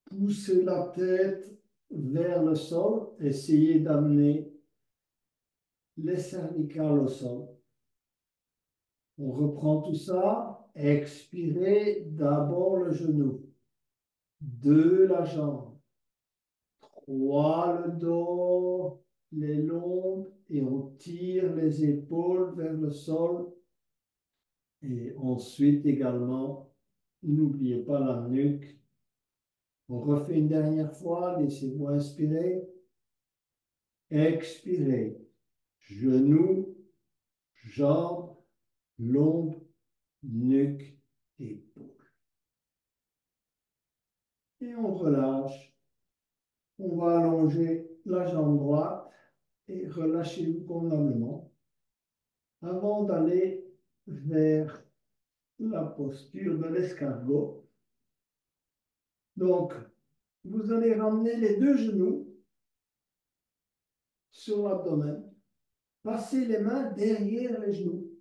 Poussez la tête vers le sol. Essayez d'amener les cervicales au sol. On reprend tout ça. Expirez d'abord le genou. 2, la jambe. 3, le dos, les lombes. Et on tire les épaules vers le sol. Et ensuite également, n'oubliez pas la nuque. On refait une dernière fois. Laissez-vous inspirer. Expirez. Genoux, jambes, lombes, nuque, épaules. Et on relâche. On va allonger la jambe droite et relâchez-vous convenablement avant d'aller vers la posture de l'escargot. Donc, vous allez ramener les deux genoux sur l'abdomen. Passez les mains derrière les genoux.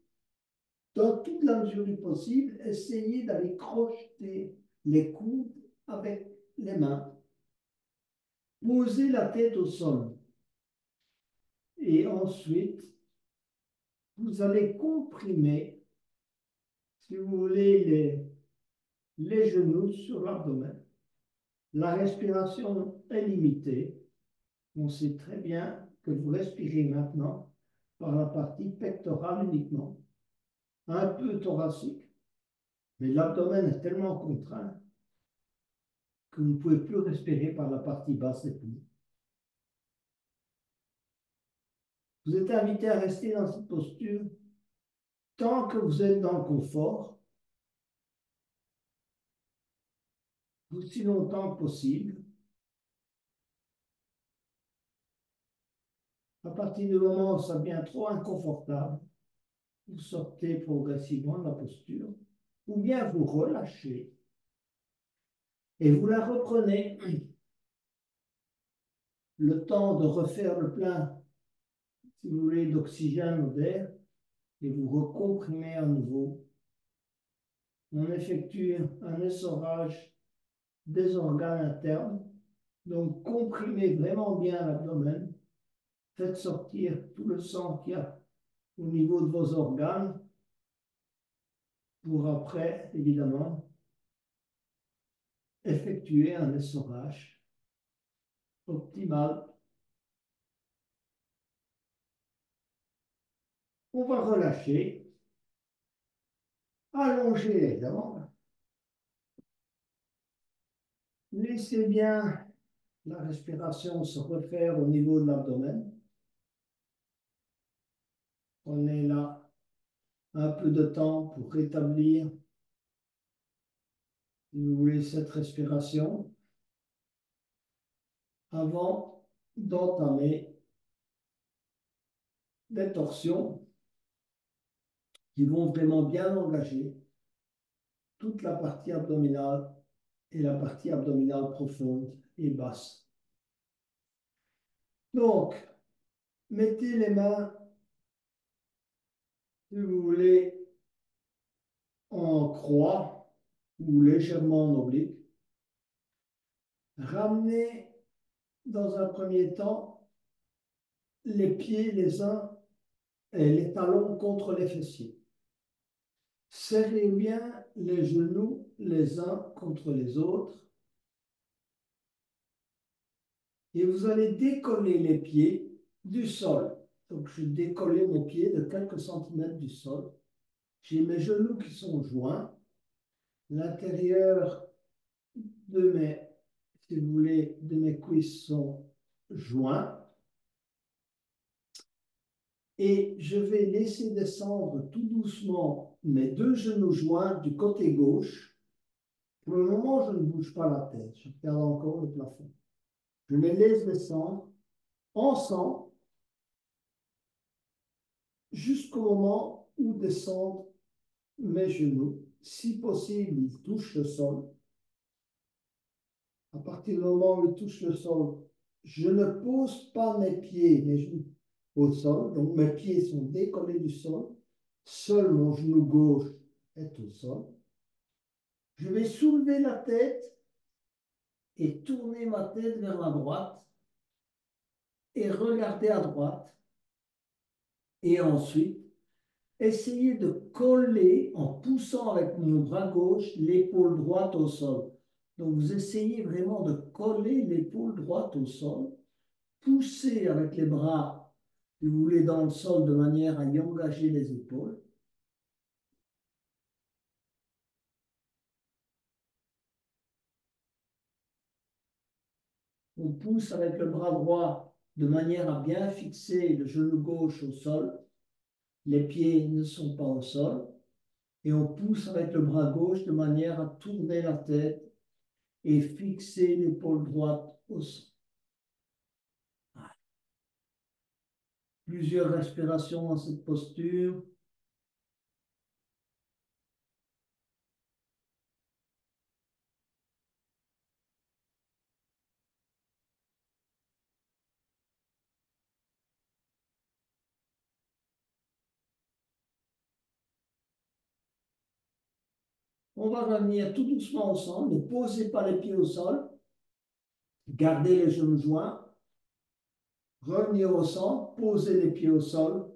Dans toute la mesure du possible, essayez d'aller crocheter les coudes avec les mains. Posez la tête au sol. Et ensuite, vous allez comprimer, si vous voulez, les genoux sur l'abdomen. La respiration est limitée. On sait très bien que vous respirez maintenant par la partie pectorale uniquement, un peu thoracique, mais l'abdomen est tellement contraint que vous ne pouvez plus respirer par la partie basse des poumons. Vous êtes invité à rester dans cette posture tant que vous êtes dans le confort, aussi longtemps que possible. À partir du moment où ça devient trop inconfortable, vous sortez progressivement de la posture, ou bien vous relâchez et vous la reprenez le temps de refaire le plein, si vous voulez, d'oxygène ou d'air, et vous recomprimez à nouveau. On effectue un essorage des organes internes, donc comprimez vraiment bien l'abdomen, faites sortir tout le sang qu'il y a au niveau de vos organes, pour après, évidemment, effectuer un essorage optimal. On va relâcher, allonger les jambes, laissez bien la respiration se refaire au niveau de l'abdomen. On est là un peu de temps pour rétablir, si vous voulez, cette respiration avant d'entamer des torsions qui vont vraiment bien engager toute la partie abdominale et la partie abdominale profonde et basse. Donc, mettez les mains, si vous voulez, en croix ou légèrement en oblique. Ramenez dans un premier temps les pieds les uns et les talons contre les fessiers. Serrez bien les genoux les uns contre les autres et vous allez décoller les pieds du sol. Donc, je décolle mes pieds de quelques centimètres du sol. J'ai mes genoux qui sont joints. L'intérieur de mes, si vous voulez, de mes cuisses sont joints. Et je vais laisser descendre tout doucement mes deux genoux joints du côté gauche. Pour le moment, je ne bouge pas la tête. Je regarde encore le plafond. Je les laisse descendre ensemble jusqu'au moment où descendent mes genoux. Si possible, ils touchent le sol. À partir du moment où ils touchent le sol, je ne pose pas mes pieds, mes genoux au sol. Donc mes pieds sont décollés du sol. Seul mon genou gauche est au sol. Je vais soulever la tête et tourner ma tête vers la droite et regarder à droite. Et ensuite, essayer de coller en poussant avec mon bras gauche l'épaule droite au sol. Donc, vous essayez vraiment de coller l'épaule droite au sol, pousser avec les bras, si vous voulez, dans le sol de manière à y engager les épaules. On pousse avec le bras droit de manière à bien fixer le genou gauche au sol. Les pieds ne sont pas au sol. Et on pousse avec le bras gauche de manière à tourner la tête et fixer l'épaule droite au sol. Plusieurs respirations dans cette posture. On va revenir tout doucement au sol. Ne posez pas les pieds au sol. Gardez les genoux joints. Revenir au centre. Posez les pieds au sol.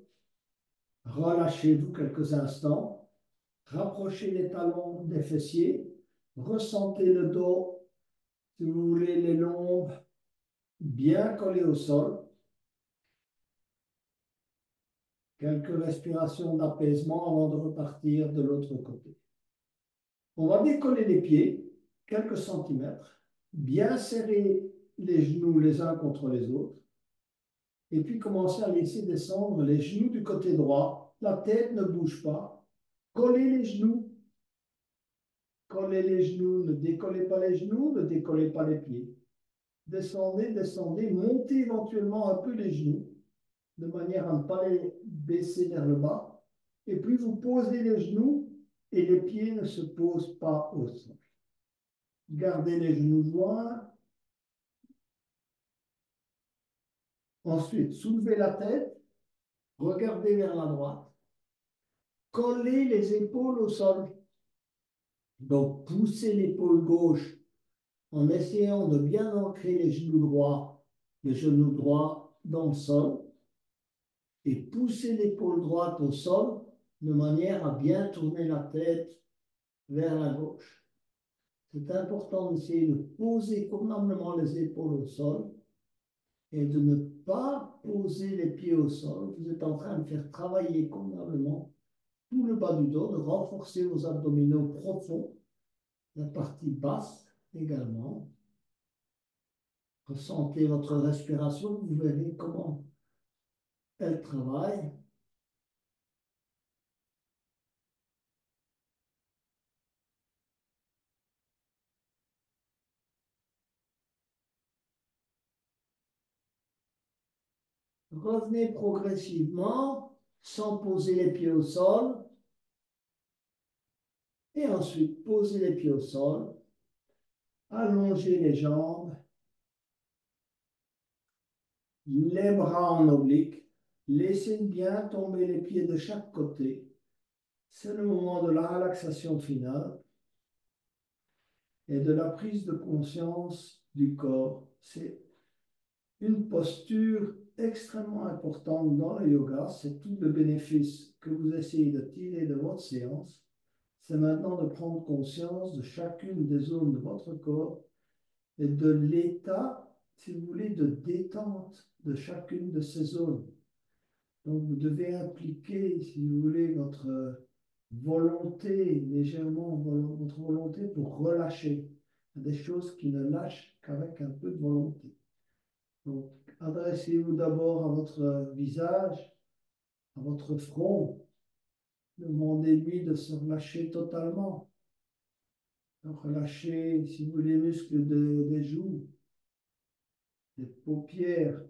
Relâchez-vous quelques instants. Rapprochez les talons des fessiers. Ressentez le dos, si vous voulez, les lombes bien collés au sol. Quelques respirations d'apaisement avant de repartir de l'autre côté. On va décoller les pieds, quelques centimètres, bien serrer les genoux les uns contre les autres, et puis commencer à laisser descendre les genoux du côté droit. La tête ne bouge pas. Collez les genoux. Collez les genoux. Ne décollez pas les genoux, ne décollez pas les pieds. Descendez, descendez, montez éventuellement un peu les genoux, de manière à ne pas les baisser vers le bas. Et puis vous posez les genoux et les pieds ne se posent pas au sol. Gardez les genoux joints. Ensuite, soulevez la tête, regardez vers la droite, collez les épaules au sol. Donc, poussez l'épaule gauche en essayant de bien ancrer les genoux droits dans le sol, et poussez l'épaule droite au sol de manière à bien tourner la tête vers la gauche. C'est important d'essayer de poser convenablement les épaules au sol et de ne pas poser les pieds au sol. Vous êtes en train de faire travailler convenablement tout le bas du dos, de renforcer vos abdominaux profonds, la partie basse également. Ressentez votre respiration, vous verrez comment elle travaille. Revenez progressivement sans poser les pieds au sol. Et ensuite, posez les pieds au sol. Allongez les jambes. Les bras en oblique. Laissez bien tomber les pieds de chaque côté. C'est le moment de la relaxation finale et de la prise de conscience du corps. C'est une posture extrêmement importante dans le yoga. C'est tout le bénéfice que vous essayez de tirer de votre séance. C'est maintenant de prendre conscience de chacune des zones de votre corps et de l'état, si vous voulez, de détente de chacune de ces zones. Donc, vous devez impliquer, si vous voulez, votre volonté, légèrement votre volonté pour relâcher. Il y a des choses qui ne lâchent qu'avec un peu de volonté. Donc, adressez-vous d'abord à votre visage, à votre front. Demandez-lui de se relâcher totalement. Donc, relâchez, si vous voulez, les muscles des joues, des paupières,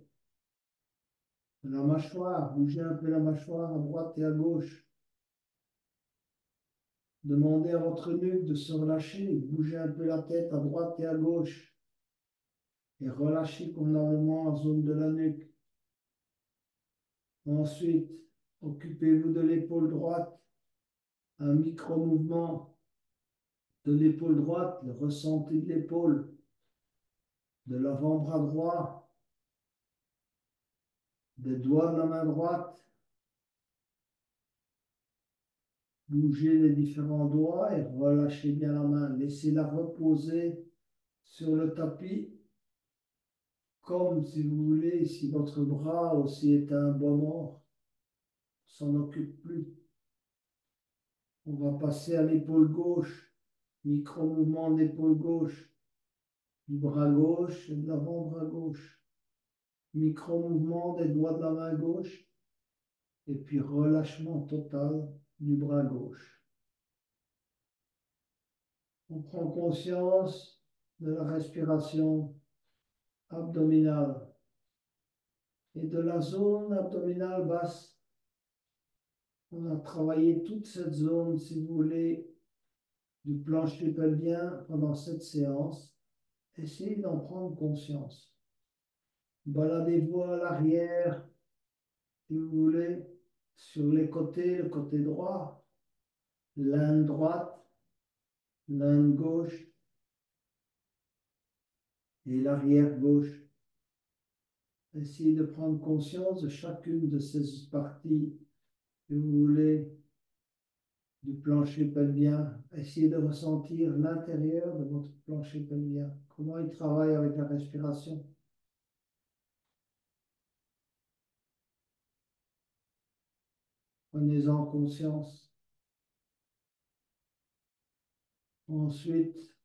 de la mâchoire. Bougez un peu la mâchoire à droite et à gauche. Demandez à votre nuque de se relâcher. Bougez un peu la tête à droite et à gauche. Et relâchez convenablement la zone de la nuque. Ensuite, occupez-vous de l'épaule droite. Un micro-mouvement de l'épaule droite, le ressenti de l'épaule, de l'avant-bras droit, des doigts de la main droite. Bougez les différents doigts et relâchez bien la main. Laissez-la reposer sur le tapis, comme si vous voulez, si votre bras aussi est un bois mort, s'en occupe plus. On va passer à l'épaule gauche, micro-mouvement d'épaule gauche, du bras gauche et de l'avant-bras gauche. Micro-mouvement des doigts de la main gauche et puis relâchement total du bras gauche. On prend conscience de la respiration abdominale et de la zone abdominale basse. On a travaillé toute cette zone, si vous voulez, du plancher pelvien pendant cette séance. Essayez d'en prendre conscience. Baladez-vous à l'arrière, si vous voulez, sur les côtés, le côté droit, l'aine droite, L'un gauche et l'arrière gauche. Essayez de prendre conscience de chacune de ces parties que vous voulez du plancher pelvien. Essayez de ressentir l'intérieur de votre plancher pelvien. Comment il travaille avec la respiration. Prenez-en conscience. Ensuite,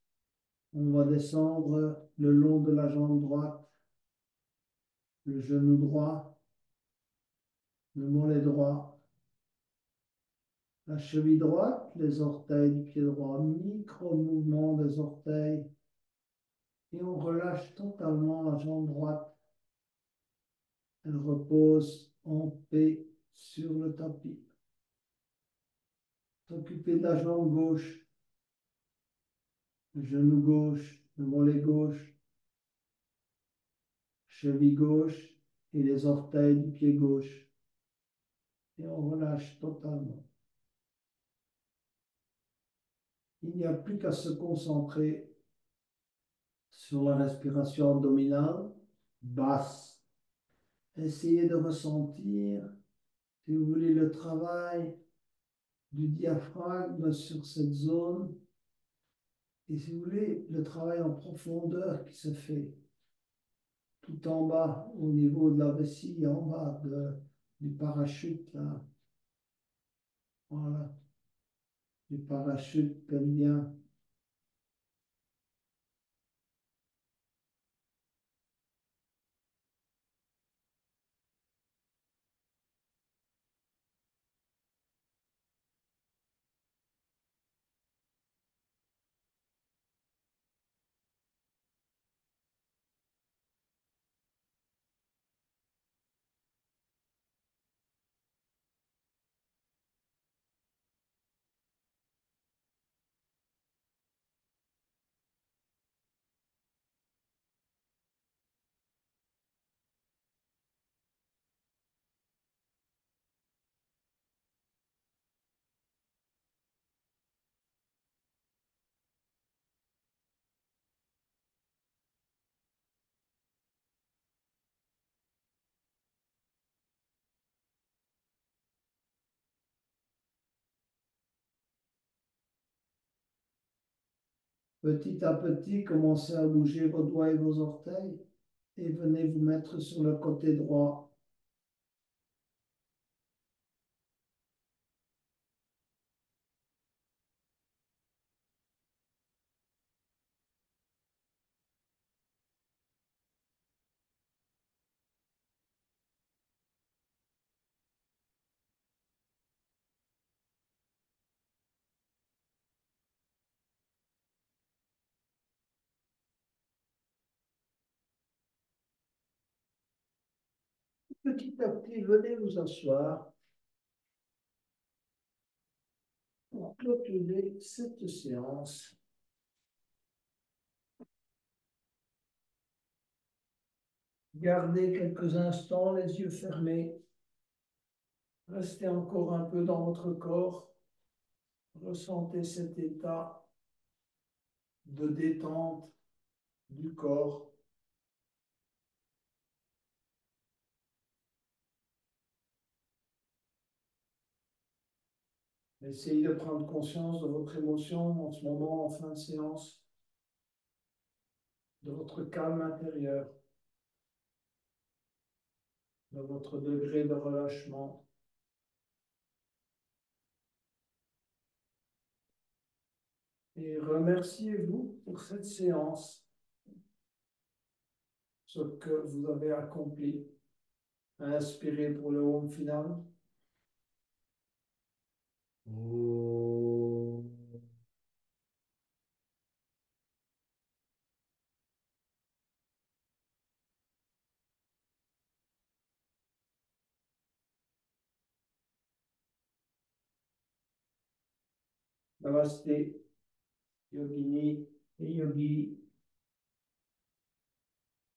on va descendre le long de la jambe droite, le genou droit, le mollet droit, la cheville droite, les orteils du pied droit, micro-mouvement des orteils. Et on relâche totalement la jambe droite. Elle repose en paix sur le tapis. S'occuper de la jambe gauche, le genou gauche, le mollet gauche, cheville gauche et les orteils du pied gauche. Et on relâche totalement. Il n'y a plus qu'à se concentrer sur la respiration abdominale basse. Essayez de ressentir, si vous voulez, le travail du diaphragme sur cette zone. Et si vous voulez, le travail en profondeur qui se fait tout en bas, au niveau de la vessie, en bas du parachute, là. Voilà, du parachute pelvien. Petit à petit, commencez à bouger vos doigts et vos orteils et venez vous mettre sur le côté droit. Petit à petit, venez vous asseoir pour clôturer cette séance. Gardez quelques instants les yeux fermés. Restez encore un peu dans votre corps. Ressentez cet état de détente du corps. Essayez de prendre conscience de votre émotion en ce moment, en fin de séance, de votre calme intérieur, de votre degré de relâchement. Et remerciez-vous pour cette séance, ce que vous avez accompli. Inspirez pour le home final. Oh. Namasté, Yogini et Yogi.